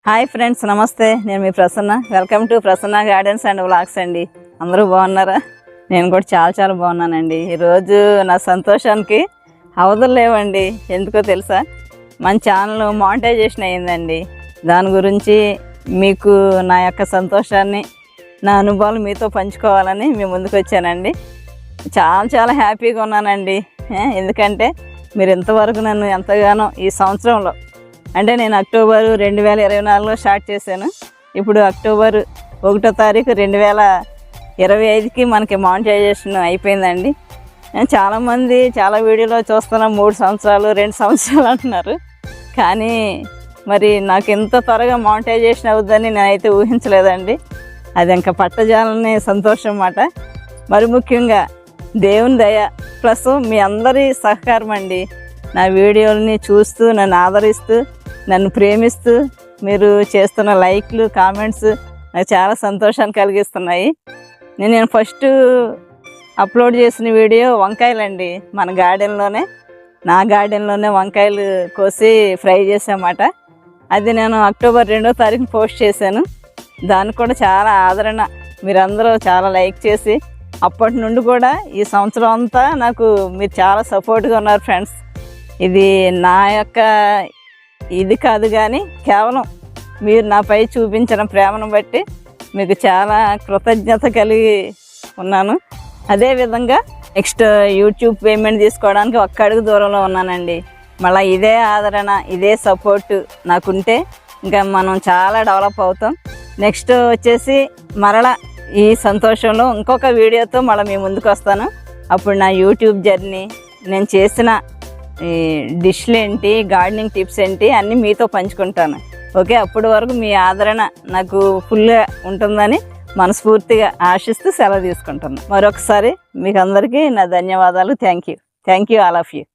Hi friends, నమస్తే. నేను మీ Prasanna. Welcome to Prasanna Gardens and Vlogs అండి. అందరూ బాగున్నారా? నేను కూడా చాలా బాగున్నానండి. ఈరోజు నా సంతోషానికి అవధులు లేవండి. ఎందుకో తెలుసా? మన ఛానల్ మానిటైజేషన్ అయ్యిందండి. దాని గురించి మీకు నా యొక్క సంతోషాన్ని, నా అనుభవాలు మీతో పంచుకోవాలని మీ ముందుకు వచ్చానండి. చాలా హ్యాపీగా ఉన్నానండి. ఎందుకంటే మీరు ఇంతవరకు నన్ను ఎంతగానో ఈ సంవత్సరంలో, అంటే నేను అక్టోబర్ 2024లో స్టార్ట్ చేశాను. ఇప్పుడు అక్టోబర్ 1వ తారీఖు 2025కి మనకి మానిటైజేషన్ అయిపోయిందండి. చాలామంది చాలా వీడియోలో చూస్తున్నా 3 సంవత్సరాలు 2 సంవత్సరాలు అంటున్నారు. కానీ మరి నాకు ఇంత త్వరగా మానిటైజేషన్ అవుద్దని నేనైతే ఊహించలేదండి. అది ఇంకా పట్టజాలని సంతోషం అన్నమాట. మరి ముఖ్యంగా దేవుని దయ ప్లస్ మీ అందరి సహకారం అండి. నా వీడియోలని చూస్తూ నన్ను ఆదరిస్తూ నన్ను ప్రేమిస్తూ మీరు చేస్తున్న లైక్లు, కామెంట్స్ నాకు చాలా సంతోషాన్ని కలిగిస్తున్నాయి. నేను ఫస్ట్ అప్లోడ్ చేసిన వీడియో వంకాయలండి. మన గార్డెన్లోనే, నా గార్డెన్లోనే వంకాయలు కోసి ఫ్రై చేసామాట. అది నేను అక్టోబర్ 2వ తారీఖున పోస్ట్ చేశాను. దానికి కూడా చాలా ఆదరణ, మీరందరూ చాలా లైక్ చేసి అప్పటి నుండి కూడా ఈ సంవత్సరం అంతా నాకు మీరు చాలా సపోర్ట్గా ఉన్నారు ఫ్రెండ్స్. ఇది నా యొక్క ఇది కాదు, కానీ కేవలం మీరు నాపై చూపించిన ప్రేమను బట్టి మీకు చాలా కృతజ్ఞత కలిగి ఉన్నాను. అదేవిధంగా నెక్స్ట్ యూట్యూబ్ పేమెంట్ తీసుకోవడానికి ఒక్క అడుగు దూరంలో ఉన్నానండి. మళ్ళీ ఇదే ఆదరణ, ఇదే సపోర్టు నాకుంటే ఇంకా మనం చాలా డెవలప్ అవుతాం. నెక్స్ట్ వచ్చేసి మరలా ఈ సంతోషంలో ఇంకొక వీడియోతో మళ్ళీ మీ ముందుకు వస్తాను. అప్పుడు నా యూట్యూబ్ జర్నీ, నేను చేసిన ఈ డిష్లు ఏంటి, గార్డెనింగ్ టిప్స్ ఏంటి అన్నీ మీతో పంచుకుంటాను. ఓకే, అప్పటి వరకు మీ ఆదరణ నాకు ఫుల్గా ఉంటుందని మనస్ఫూర్తిగా ఆశిస్తూ సెలవు తీసుకుంటాను. మరొకసారి మీకు అందరికీ నా ధన్యవాదాలు. Thank you all of you.